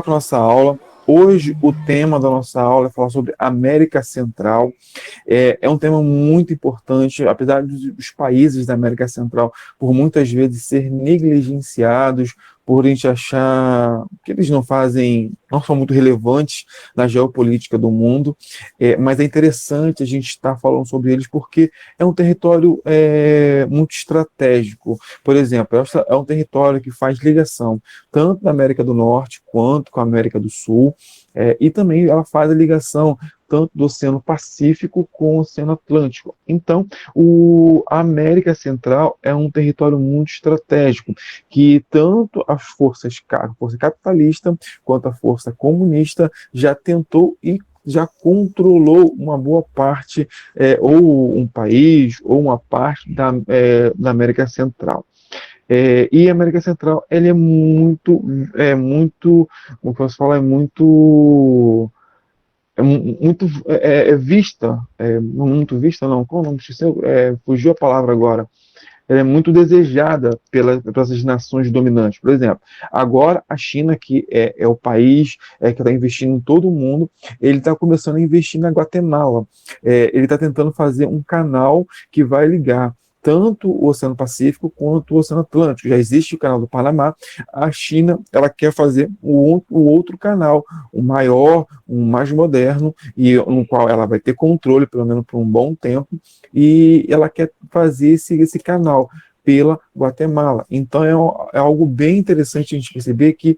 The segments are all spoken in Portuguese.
para a nossa aula. Hoje, o tema da nossa aula é falar sobre América Central. É um tema muito importante, apesar dos países da América Central, por muitas vezes, ser negligenciados, por a gente achar que eles não são muito relevantes na geopolítica do mundo, mas é interessante a gente estar falando sobre eles porque é um território muito estratégico. Por exemplo, é um território que faz ligação tanto da América do Norte quanto com a América do Sul, e também ela faz a ligação tanto do Oceano Pacífico com o Oceano Atlântico. Então, a América Central é um território muito estratégico, que tanto a força capitalista quanto a força comunista já tentou e já controlou uma boa parte, ou um país, ou uma parte da América Central. E a América Central, ele como posso falar, vista, não muito vista, não, qual o nome? Fugiu a palavra agora. Ela é muito desejada pelas nações dominantes. Por exemplo, agora a China, que é o país que está investindo em todo o mundo, ele está começando a investir na Guatemala. Ele está tentando fazer um canal que vai ligar tanto o Oceano Pacífico quanto o Oceano Atlântico. Já existe o canal do Panamá. A China, ela quer fazer o outro canal, o maior, o mais moderno, e no qual ela vai ter controle, pelo menos por um bom tempo, e ela quer fazer esse canal pela Guatemala. Então é algo bem interessante a gente perceber que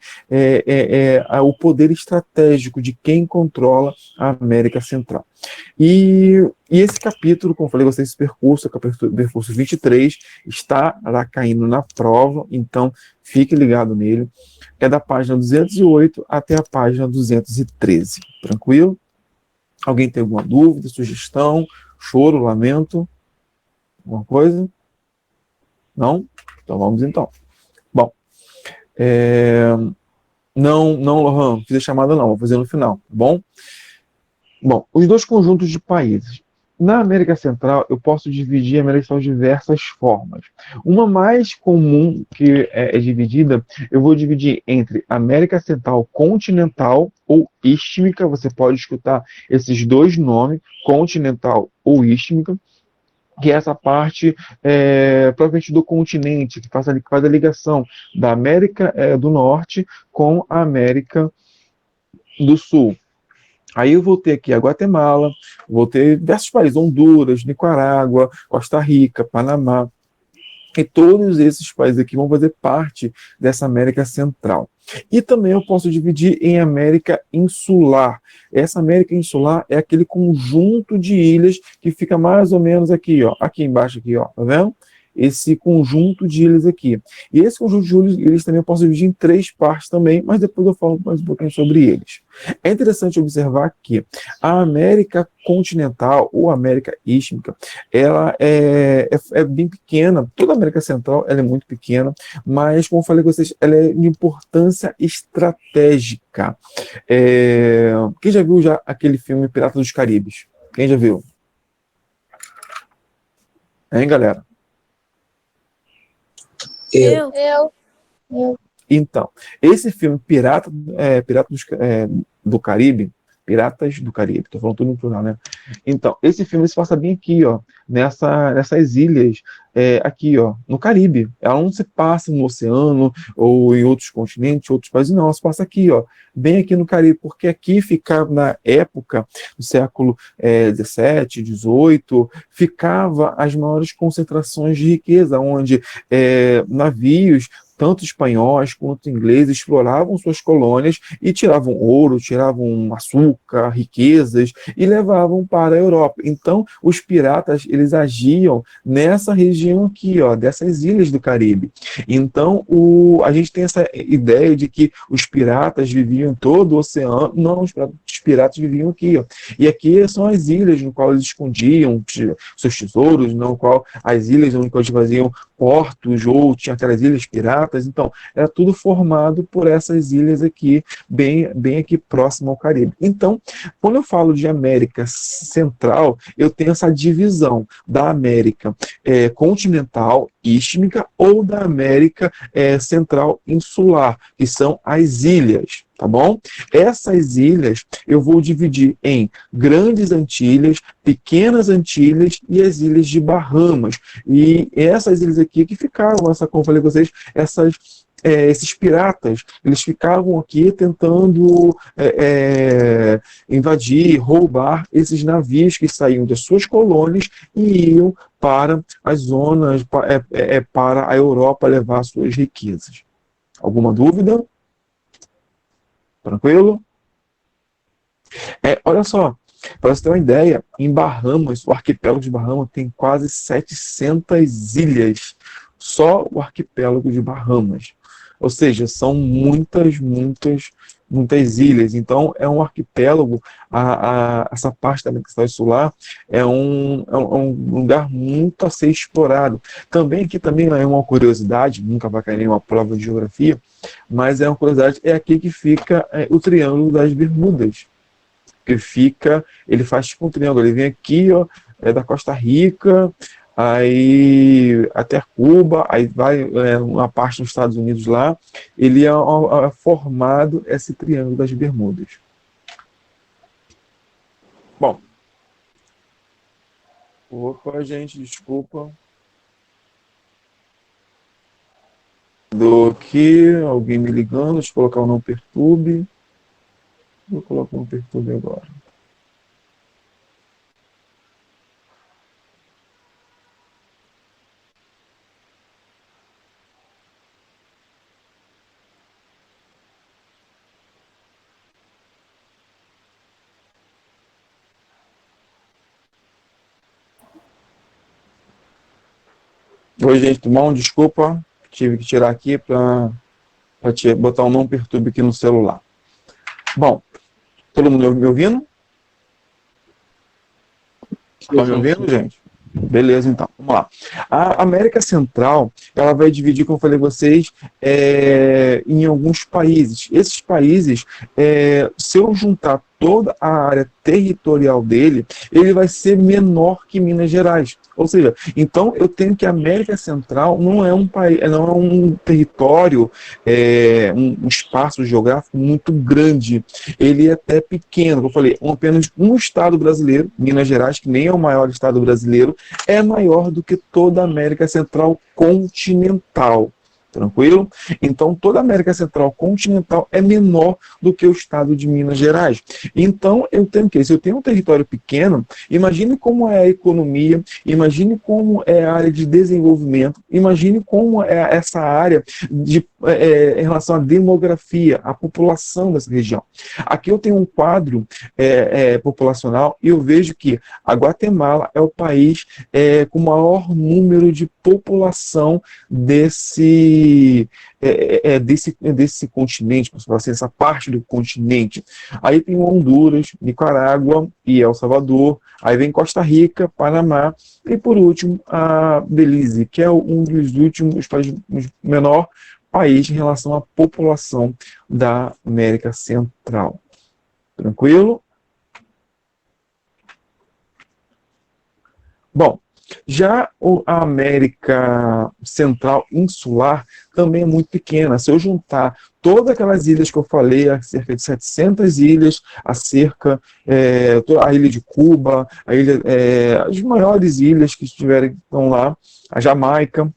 o poder estratégico de quem controla a América Central. E esse capítulo, como eu falei, esse percurso, que é o percurso 23, está lá caindo na prova, então fique ligado nele. É da página 208 até a página 213. Tranquilo? Alguém tem alguma dúvida, sugestão, choro, lamento? Alguma coisa? Não? Então vamos então. Bom, não, Lohan, fiz a chamada não, vou fazer no final, tá bom? Bom, os dois conjuntos de países. Na América Central, eu posso dividir a América Central de diversas formas. Uma mais comum que é dividida, eu vou dividir entre América Central continental ou istmica. Você pode escutar esses dois nomes, continental ou istmica, que é essa parte propriamente do continente, que faz a ligação da América do Norte com a América do Sul. Aí eu vou ter aqui a Guatemala, vou ter diversos países, Honduras, Nicarágua, Costa Rica, Panamá, e todos esses países aqui vão fazer parte dessa América Central. E também eu posso dividir em América Insular. Essa América Insular é aquele conjunto de ilhas que fica mais ou menos aqui, ó, aqui embaixo, aqui, ó, tá vendo? Esse conjunto de ilhas aqui. E esse conjunto de ilhas também eu posso dividir em 3 partes também, mas depois eu falo mais um pouquinho sobre eles. É interessante observar que a América continental ou América istmica, ela é bem pequena. Toda a América Central ela é muito pequena, mas, como eu falei com vocês, ela é de importância estratégica. Quem já viu aquele filme Piratas dos Caribes? Quem já viu? Hein, galera? Eu. Então, esse filme Piratas do Caribe, tô falando tudo no plural, né? Então, esse filme se passa bem aqui, ó, nessas ilhas, aqui, ó, no Caribe. Ela não se passa no oceano ou em outros continentes, outros países, não, ela se passa aqui, ó, bem aqui no Caribe, porque aqui ficava, na época do século XVII, XVIII, ficava as maiores concentrações de riqueza, onde navios, tanto espanhóis quanto ingleses, exploravam suas colônias e tiravam ouro, tiravam açúcar, riquezas e levavam para a Europa. Então, os piratas, eles agiam nessa região aqui, ó, dessas ilhas do Caribe. Então, a gente tem essa ideia de que os piratas viviam em todo o oceano. Não, os piratas viviam aqui, ó. E aqui são as ilhas no qual eles escondiam seus tesouros, no qual as ilhas onde eles faziam portos, ou tinha aquelas ilhas piratas. Então, era tudo formado por essas ilhas aqui, bem aqui próximo ao Caribe. Então, quando eu falo de América Central, eu tenho essa divisão da América continental istmica ou da América Central Insular, que são as ilhas, tá bom? Essas ilhas eu vou dividir em Grandes Antilhas, Pequenas Antilhas e as Ilhas de Bahamas. E essas ilhas aqui que ficaram, como eu falei com vocês, esses piratas, eles ficavam aqui tentando invadir, roubar esses navios que saíam das suas colônias e iam para as zonas, para a Europa levar suas riquezas. Alguma dúvida? Tranquilo? Olha só, para você ter uma ideia, em Bahamas, o arquipélago de Bahamas tem quase 700 ilhas. Só o arquipélago de Bahamas. Ou seja, são muitas, muitas, muitas ilhas. Então, é um arquipélago, essa parte da América Insular é um lugar muito a ser explorado. Também aqui também é uma curiosidade, nunca vai cair em uma prova de geografia, mas é uma curiosidade, é aqui que fica o Triângulo das Bermudas. Que fica, ele faz tipo um triângulo, ele vem aqui, ó, da Costa Rica, aí até Cuba, aí vai uma parte dos Estados Unidos lá, ele é formado esse Triângulo das Bermudas. Bom, opa, gente, desculpa. Do que alguém me ligando, deixa eu colocar o não perturbe. Vou colocar o não perturbe agora. Oi, gente, tudo bom? Desculpa, tive que tirar aqui para botar um não perturbe aqui no celular. Bom, todo mundo me ouvindo? Estão me ouvindo, gente? Beleza, então, vamos lá. A América Central, ela vai dividir, como eu falei a vocês, em alguns países. Esses países, se eu juntar toda a área territorial dele, ele vai ser menor que Minas Gerais. Ou seja, então eu tenho que a América Central não é um país, não é um território, um espaço geográfico muito grande. Ele é até pequeno, como eu falei, apenas um estado brasileiro, Minas Gerais, que nem é o maior estado brasileiro, é maior do que toda a América Central continental. Tranquilo? Então, toda a América Central continental é menor do que o estado de Minas Gerais. Então, eu tenho que, se eu tenho um território pequeno, imagine como é a economia, imagine como é a área de desenvolvimento, imagine como é essa área em relação à demografia, à população dessa região. Aqui eu tenho um quadro populacional e eu vejo que a Guatemala é o país com o maior número de população desse continente, assim, essa parte do continente. Aí tem Honduras, Nicarágua e El Salvador, aí vem Costa Rica, Panamá e por último a Belize, que é um dos últimos países menor país em relação à população da América Central. Tranquilo? Bom, já a América Central Insular também é muito pequena. Se eu juntar todas aquelas ilhas que eu falei, cerca de 700 ilhas, a ilha de Cuba, as maiores ilhas que estão lá, a Jamaica,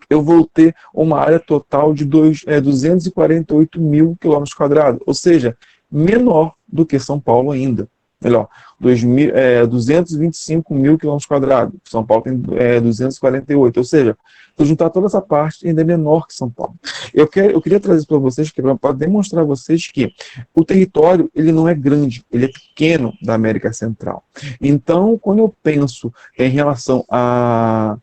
eu vou ter uma área total de 248 mil quilômetros quadrados, ou seja, menor do que São Paulo ainda. Melhor, 225 mil quilômetros quadrados. São Paulo tem 248, ou seja, se eu juntar toda essa parte, ainda é menor que São Paulo. Eu queria trazer para vocês, para demonstrar a vocês que o território ele não é grande, ele é pequeno da América Central. Então, quando eu penso em relação a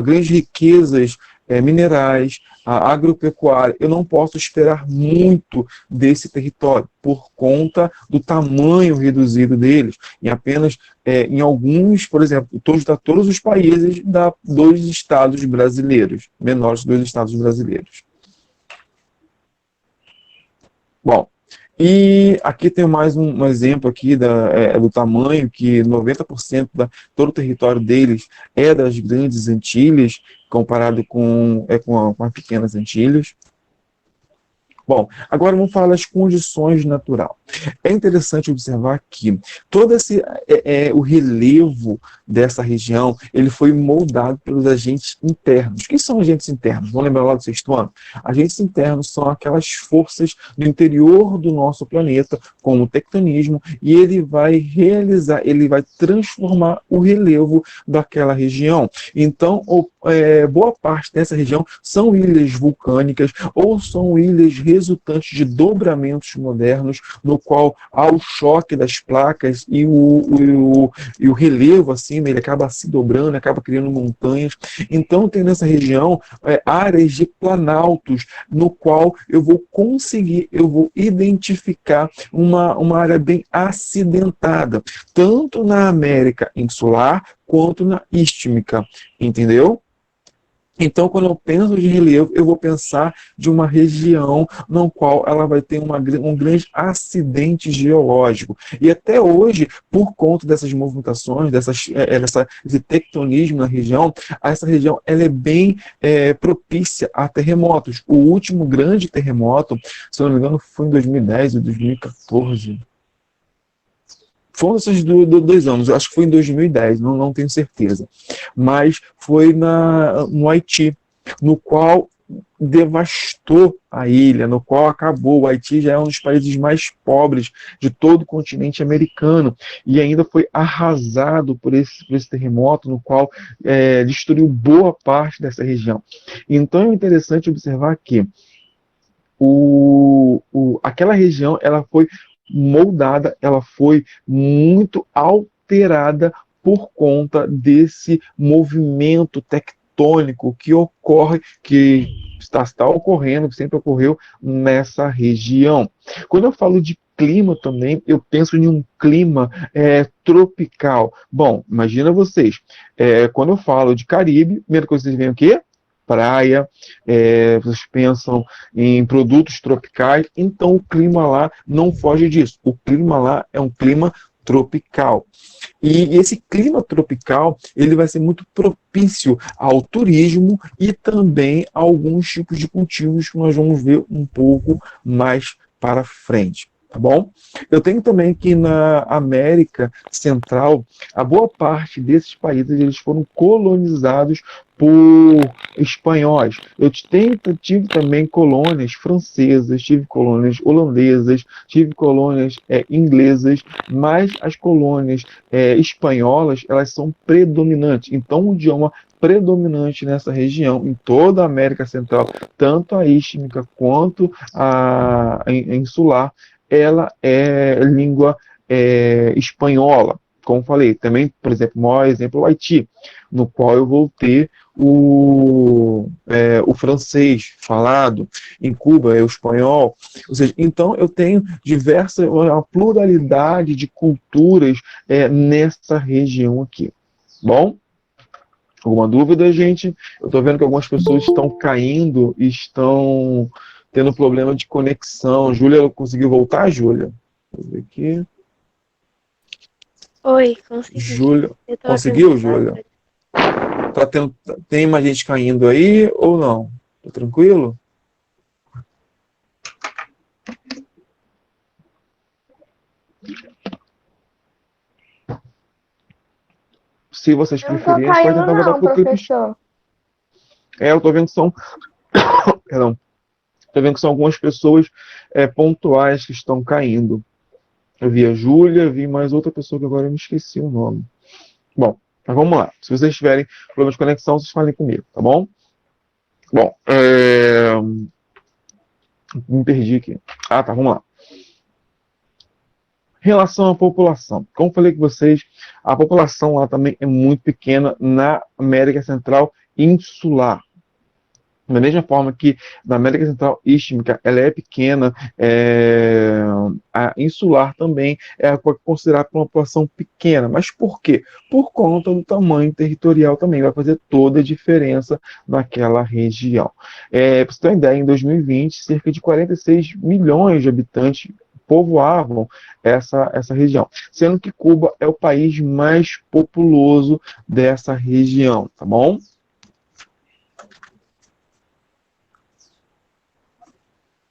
grandes riquezas minerais, a agropecuária, eu não posso esperar muito desse território por conta do tamanho reduzido deles. Em apenas, em alguns, por exemplo, todos os países dos estados brasileiros, menores dos estados brasileiros. Bom, E aqui tem mais um exemplo aqui do tamanho, que 90% todo o território deles é das grandes Antilhas, comparado com as pequenas Antilhas. Bom, agora vamos falar das condições naturais. É interessante observar que todo o relevo dessa região ele foi moldado pelos agentes internos. O que são agentes internos? Vamos lembrar lá do sexto ano? Agentes internos são aquelas forças do interior do nosso planeta, como o tectonismo, e ele vai transformar o relevo daquela região. Então, boa parte dessa região são ilhas vulcânicas ou são ilhas resultantes de dobramentos modernos, no qual há o choque das placas e o relevo, assim, né, ele acaba se dobrando, acaba criando montanhas. Então, tem nessa região áreas de planaltos, no qual eu vou identificar uma área bem acidentada, tanto na América insular quanto na istmica, entendeu? Então, quando eu penso de relevo, eu vou pensar de uma região no qual ela vai ter um grande acidente geológico. E até hoje, por conta dessas movimentações, desse tectonismo na região, essa região ela é bem propícia a terremotos. O último grande terremoto, se eu não me engano, foi em 2010 ou 2014. Foi um desses 2 anos, eu acho que foi em 2010, não tenho certeza. Mas foi no Haiti, no qual devastou a ilha, no qual acabou. O Haiti já é um dos países mais pobres de todo o continente americano e ainda foi arrasado por esse terremoto, no qual destruiu boa parte dessa região. Então é interessante observar que aquela região ela foi moldada, ela foi muito alterada por conta desse movimento tectônico que ocorre, que está ocorrendo, que sempre ocorreu nessa região. Quando eu falo de clima também, eu penso em um clima tropical. Bom, imagina vocês, quando eu falo de Caribe, primeiro que vocês veem o quê? Praia, vocês pensam em produtos tropicais, então o clima lá não foge disso. O clima lá é um clima tropical. E esse clima tropical, ele vai ser muito propício ao turismo e também a alguns tipos de cultivos que nós vamos ver um pouco mais para frente. Tá bom? Eu tenho também que na América Central, a boa parte desses países eles foram colonizados por espanhóis. Eu tive também colônias francesas, tive colônias holandesas, tive colônias inglesas, mas as colônias espanholas elas são predominantes. Então o idioma predominante nessa região, em toda a América Central, tanto a istmica quanto a insular, ela é língua espanhola. Como falei, também, por exemplo, o maior exemplo é o Haiti, no qual eu vou ter o francês falado, em Cuba é o espanhol, ou seja, então eu tenho uma pluralidade de culturas nessa região aqui. Bom? Alguma dúvida, gente? Eu estou vendo que algumas pessoas estão caindo e estão tendo problema de conexão. Júlia, conseguiu voltar, Júlia? Deixa eu ver aqui. Oi, consegui. Júlia, Eu tava conseguiu, cansada. Júlia? Tem mais gente caindo aí ou não? Tá tranquilo? Se vocês Eu não tô preferirem, a gente pode caindo tentar voltar não, pro clipe. professor. Eu tô vendo que são. Perdão. Tô vendo que são algumas pessoas pontuais que estão caindo. Eu vi a Júlia, vi mais outra pessoa que agora eu me esqueci o nome. Bom, mas vamos lá. Se vocês tiverem problema de conexão, vocês falem comigo, tá bom? Bom, me perdi aqui. Ah, tá, vamos lá. Em relação à população, como falei com vocês, a população lá também é muito pequena na América Central insular. Da mesma forma que na América Central istmica ela é pequena, a insular também é considerada uma população pequena. Mas por quê? Por conta do tamanho territorial também, vai fazer toda a diferença naquela região. Para você ter uma ideia, em 2020, cerca de 46 milhões de habitantes povoavam essa região. Sendo que Cuba é o país mais populoso dessa região, tá bom?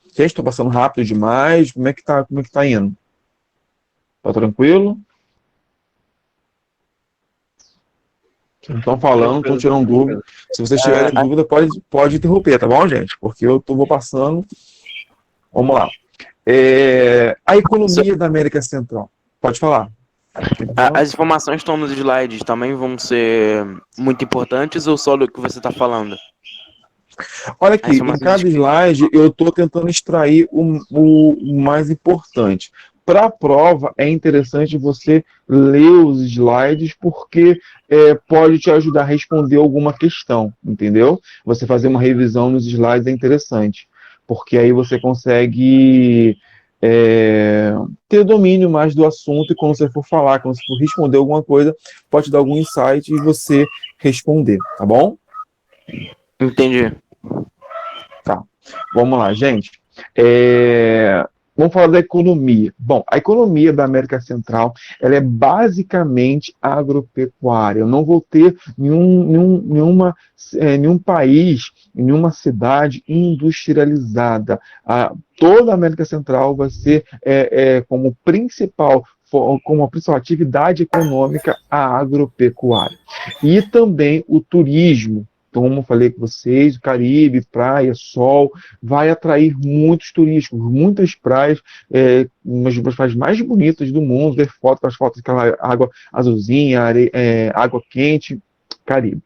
Gente, estou passando rápido demais. Como é que tá indo? Tá tranquilo? Vocês não estão falando, não estão Tranquilo, tirando dúvida. tranquilo. Se vocês tiverem dúvida, pode interromper, tá bom, gente? Porque eu vou passando. Vamos lá. A economia da América Central. Pode falar. As informações que estão nos slides também vão ser muito importantes ou só do que você está falando? Olha aqui, em cada slide eu estou tentando extrair o mais importante. Para a prova, é interessante você ler os slides, porque pode te ajudar a responder alguma questão, entendeu? Você fazer uma revisão nos slides é interessante, porque aí você consegue ter domínio mais do assunto, e quando você for falar, quando você for responder alguma coisa, pode te dar algum insight e você responder, tá bom? Entendi. Tá, vamos lá, gente. Vamos falar da economia. Bom, a economia da América Central, ela é basicamente agropecuária. Eu não vou ter nenhum país, nenhuma cidade industrializada. Toda a América Central vai ser como a principal atividade econômica a agropecuária. E também o turismo. Então, como eu falei com vocês, o Caribe, praia, sol, vai atrair muitos turistas, muitas praias, umas das praias mais bonitas do mundo, ver fotos, as fotos daquela água azulzinha, água quente, Caribe.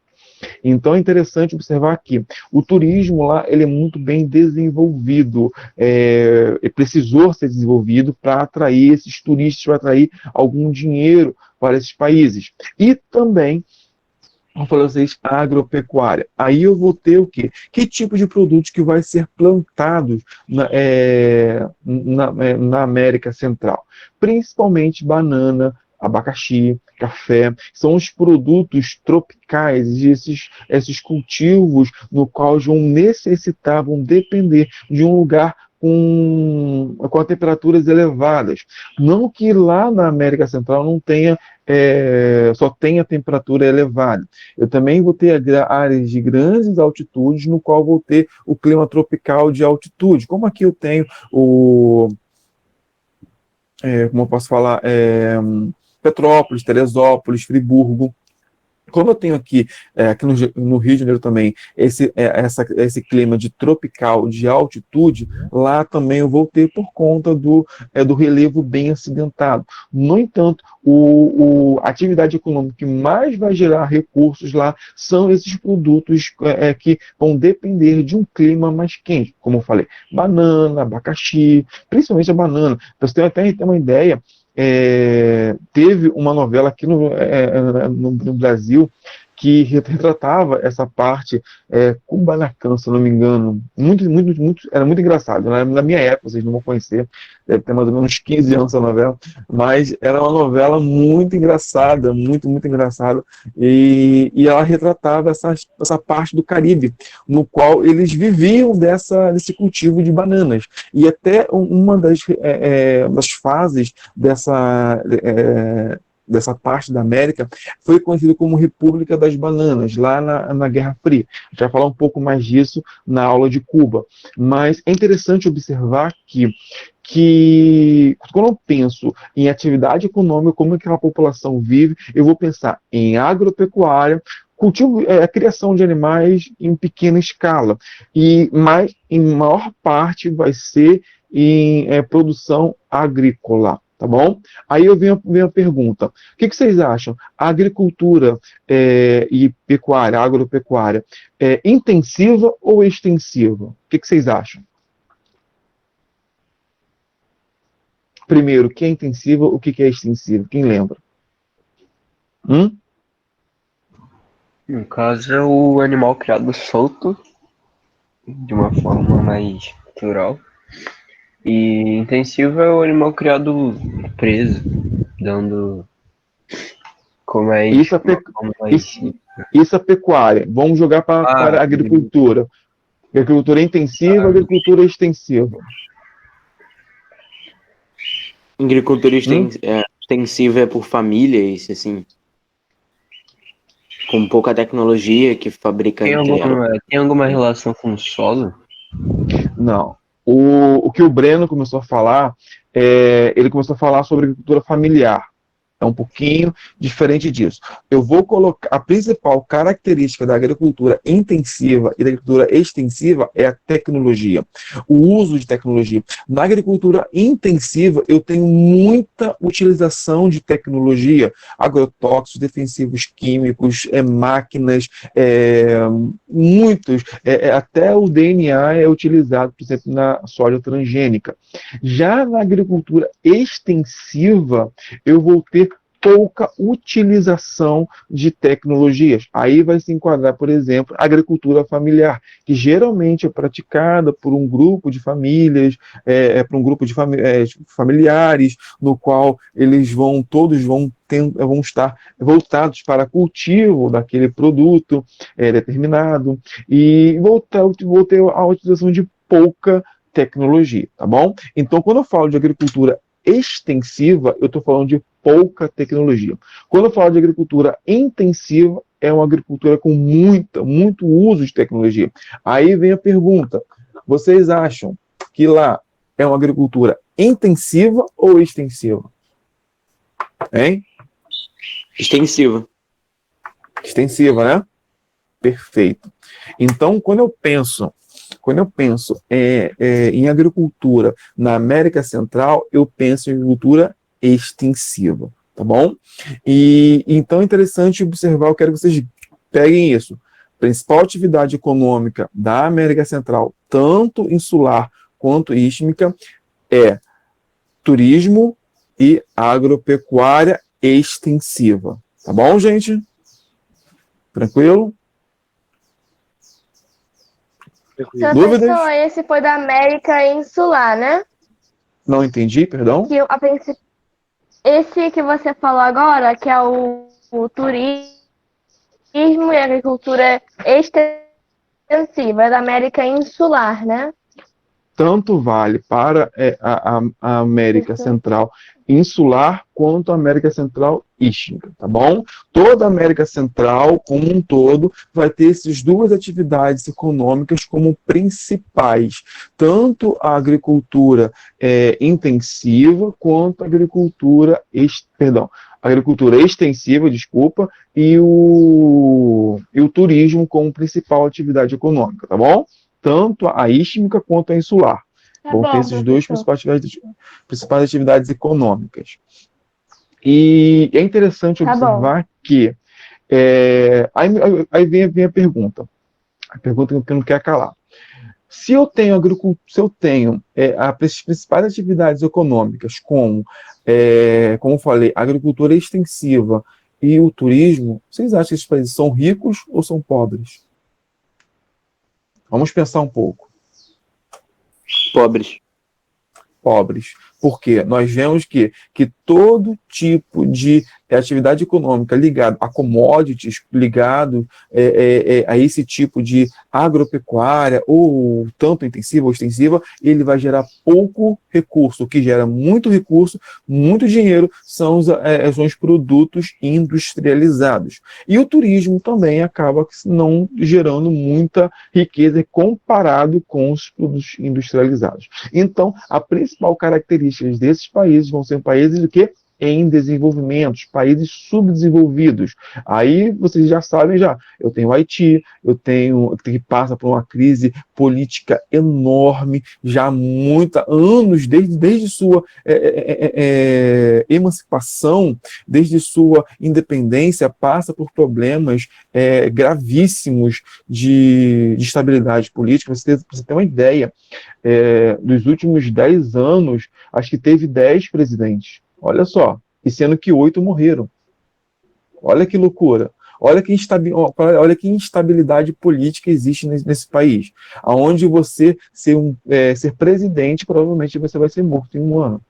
Então é interessante observar aqui, o turismo lá ele é muito bem desenvolvido, precisou ser desenvolvido para atrair esses turistas, para atrair algum dinheiro para esses países. E também vamos falar vocês, agropecuária. Aí eu vou ter o quê? Que tipo de produtos que vai ser plantado na América Central? Principalmente banana, abacaxi, café, são os produtos tropicais, esses cultivos no qual vão necessitar, vão depender de um lugar com temperaturas elevadas. Não que lá na América Central não tenha só tenha temperatura elevada. Eu também vou ter áreas de grandes altitudes, no qual vou ter o clima tropical de altitude. Como aqui eu tenho como eu posso falar, Petrópolis, Teresópolis, Friburgo. Como eu tenho aqui no Rio de Janeiro também, esse clima de tropical, de altitude, lá também eu vou ter por conta do relevo bem acidentado. No entanto, a atividade econômica que mais vai gerar recursos lá são esses produtos que vão depender de um clima mais quente, como eu falei, banana, abacaxi, principalmente a banana. Para você ter uma ideia, teve uma novela aqui no Brasil que retratava essa parte Kubanacan, se eu não me engano, era muito engraçado. Na minha época, vocês não vão conhecer, deve ter mais ou menos 15 anos essa novela, mas era uma novela muito engraçada, muito engraçada, e ela retratava essa parte do Caribe, no qual eles viviam desse cultivo de bananas. E até uma das fases dessa parte da América foi conhecido como República das Bananas, lá na Guerra Fria. A gente vai falar um pouco mais disso na aula de Cuba. Mas é interessante observar que quando eu penso em atividade econômica, como aquela população vive, eu vou pensar em agropecuária, cultivo, a criação de animais em pequena escala, mas em maior parte vai ser em produção agrícola. Tá bom? Aí eu venho a pergunta: o que vocês acham? A agricultura e pecuária, agropecuária, é intensiva ou extensiva? O que vocês acham? Primeiro, o que é intensiva, o que é extensiva? Quem lembra? No caso, é o animal criado solto, de uma forma mais natural. E intensivo é o animal criado preso, dando como é isso. Isso é pecuária. Vamos jogar para a agricultura. Agricultura intensiva, agricultura extensiva. Agricultura Hum? extensiva é por famílias, assim, com pouca tecnologia que fabrica Tem alguma relação com o solo? Não. O que o Breno começou a falar, ele começou a falar sobre agricultura familiar. É um pouquinho diferente disso. Eu vou colocar a principal característica da agricultura intensiva e da agricultura extensiva é a tecnologia, o uso de tecnologia. Na agricultura intensiva, eu tenho muita utilização de tecnologia, agrotóxicos, defensivos químicos, máquinas, muitos, até o DNA é utilizado, por exemplo, na soja transgênica. Já na agricultura extensiva, eu vou ter pouca utilização de tecnologias. Aí vai se enquadrar, por exemplo, a agricultura familiar, que geralmente é praticada por um grupo de famílias, por um grupo de familiares, no qual todos vão estar voltados para cultivo daquele produto determinado, e vou ter a utilização de pouca tecnologia, tá bom? Então, quando eu falo de agricultura extensiva, eu estou falando de pouca tecnologia. Quando eu falo de agricultura intensiva, é uma agricultura com muito uso de tecnologia. Aí vem a pergunta: vocês acham que lá é uma agricultura intensiva ou extensiva? Hein? extensiva. Extensiva, né? Perfeito. Então, quando eu penso em agricultura na América Central, eu penso em agricultura extensiva, tá bom? E então é interessante observar, eu quero que vocês peguem isso. Principal atividade econômica da América Central, tanto insular quanto istmica, é turismo e agropecuária extensiva. Tá bom, gente? Tranquilo? Dúvidas? Professor, esse foi da América Insular, né? Não entendi, perdão? Esse que você falou agora, que é o turismo e agricultura extensiva, é da América Insular, né? Tanto vale para a América Central insular quanto a América Central istmica, tá bom? Toda a América Central, como um todo, vai ter essas duas atividades econômicas como principais, tanto a agricultura intensiva quanto a agricultura extensiva, desculpa, e o turismo como principal atividade econômica, tá bom? Tanto a istmica quanto a insular. Vão ter essas duas principais atividades econômicas. E é interessante observar que aí vem a pergunta que não quer calar. Se eu tenho as principais atividades econômicas, como eu falei, a agricultura extensiva e o turismo, vocês acham que esses países são ricos ou são pobres? Vamos pensar um pouco. Pobres. Porque nós vemos que todo tipo de atividade econômica ligado a commodities, ligado a esse tipo de agropecuária, ou tanto intensiva ou extensiva, ele vai gerar pouco recurso. O que gera muito recurso, muito dinheiro, são os produtos industrializados. E o turismo também acaba não gerando muita riqueza comparado com os produtos industrializados. Então, a principal característica desses países vão ser países do que? Em desenvolvimento, países subdesenvolvidos. Aí vocês já sabem, eu tenho Haiti, que passa por uma crise política enorme, já há muitos anos, desde sua emancipação, desde sua independência, passa por problemas gravíssimos de estabilidade política. Para você ter uma ideia, dos últimos 10 anos, acho que teve 10 presidentes. Olha só, e sendo que 8 morreram. Olha que loucura. Olha que instabilidade política existe nesse país. Onde você ser presidente, provavelmente você vai ser morto em um ano.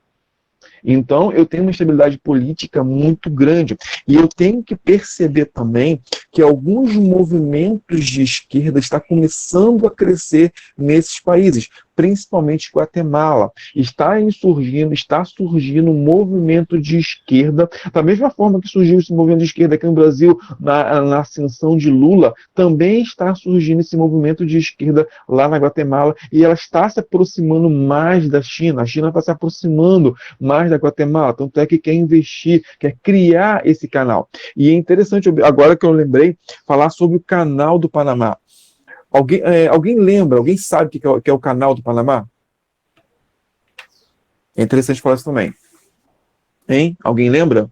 Então, eu tenho uma instabilidade política muito grande. E eu tenho que perceber também que alguns movimentos de esquerda estão começando a crescer nesses países, principalmente Guatemala. Está surgindo um movimento de esquerda, da mesma forma que surgiu esse movimento de esquerda aqui no Brasil, na ascensão de Lula, também está surgindo esse movimento de esquerda lá na Guatemala, e ela está se aproximando mais da China. A China está se aproximando mais da Guatemala, tanto é que quer investir, quer criar esse canal. E é interessante, agora que eu lembrei, falar sobre o canal do Panamá. Alguém lembra, alguém sabe o que é o canal do Panamá? É interessante falar isso também. Hein? Alguém lembra?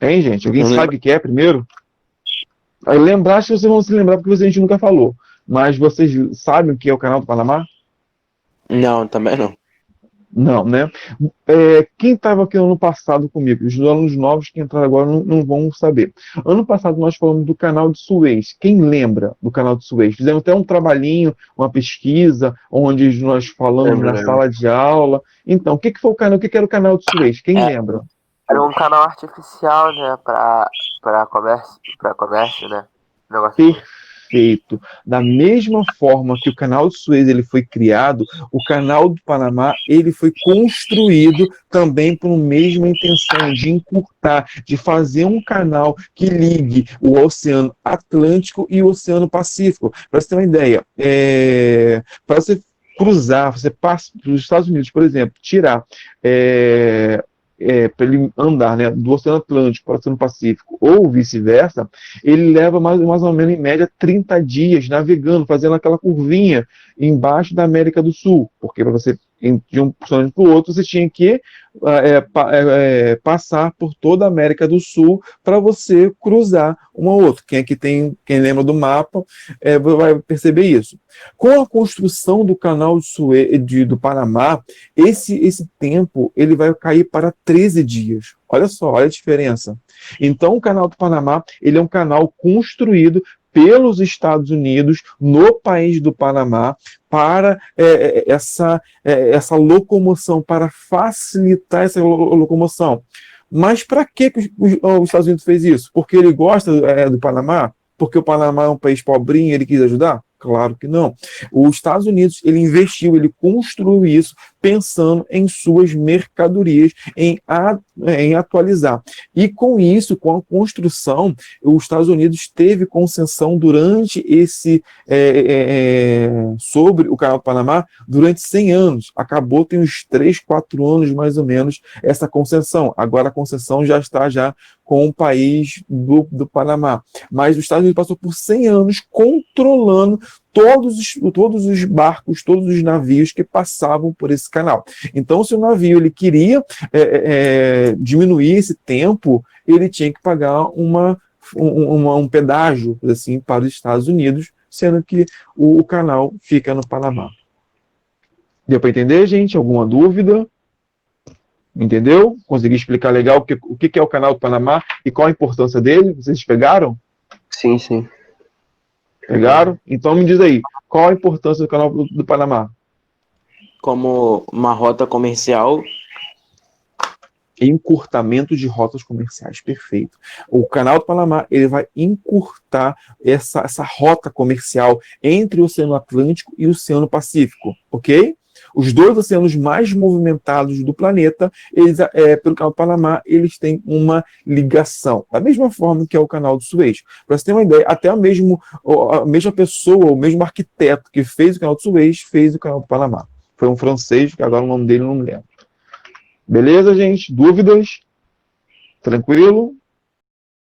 Hein, gente? Alguém sabe o que é primeiro? Lembrar, acho que vocês vão se lembrar porque a gente nunca falou. Mas vocês sabem o que é o canal do Panamá? Não, também não. Não, né? Quem estava aqui ano passado comigo, os alunos novos que entraram agora não vão saber. Ano passado nós falamos do canal de Suez. Quem lembra do canal de Suez? Fizemos até um trabalhinho, uma pesquisa, onde nós falamos na sala de aula. Então, o que foi o canal? O que era o canal de Suez? Quem lembra? Era um canal artificial, né, para comércio, né? Perfeito. Da mesma forma que o canal de Suez ele foi criado, o canal do Panamá ele foi construído também por uma mesma intenção de encurtar, de fazer um canal que ligue o Oceano Atlântico e o Oceano Pacífico. Para você ter uma ideia, para você cruzar, você passa para os Estados Unidos, por exemplo, tirar para ele andar, né, do Oceano Atlântico para o Oceano Pacífico ou vice-versa, ele leva mais ou menos em média 30 dias navegando, fazendo aquela curvinha embaixo da América do Sul, porque para você de um para o outro você tinha que passar por toda a América do Sul para você cruzar uma ou outra. Quem lembra do mapa vai perceber isso. Com a construção do canal de Suez, do Panamá, esse tempo ele vai cair para 13 dias. Olha só, olha a diferença. Então, o canal do Panamá ele é um canal construído pelos Estados Unidos no país do Panamá para essa locomoção, para facilitar essa locomoção. Mas para que os Estados Unidos fez isso? Porque ele gosta do Panamá? Porque o Panamá é um país pobrinho e ele quis ajudar? Claro que não. Os Estados Unidos, ele investiu, ele construiu isso pensando em suas mercadorias, em atualizar. E com isso, com a construção, os Estados Unidos teve concessão durante sobre o canal do Panamá durante 100 anos. Acabou, tem uns 3, 4 anos mais ou menos, essa concessão. Agora a concessão já está com o país do Panamá. Mas os Estados Unidos passou por 100 anos controlando todos os barcos, todos os navios que passavam por esse canal. Então, se o navio ele queria diminuir esse tempo, ele tinha que pagar um pedágio assim, para os Estados Unidos, sendo que o canal fica no Panamá. Deu para entender, gente? Alguma dúvida? Entendeu? Consegui explicar legal o que é o canal do Panamá e qual a importância dele? Vocês pegaram? Sim, sim. Pegaram? Então me diz aí, qual a importância do canal do Panamá? Como uma rota comercial. Encurtamento de rotas comerciais, perfeito. O canal do Panamá ele vai encurtar essa rota comercial entre o Oceano Atlântico e o Oceano Pacífico, ok? Os dois oceanos mais movimentados do planeta, pelo canal do Panamá, eles têm uma ligação. Da mesma forma que é o canal do Suez. Para você ter uma ideia, até a mesma pessoa, o mesmo arquiteto que fez o canal do Suez, fez o canal do Panamá. Foi um francês, que agora o nome dele eu não me lembro. Beleza, gente? Dúvidas? Tranquilo?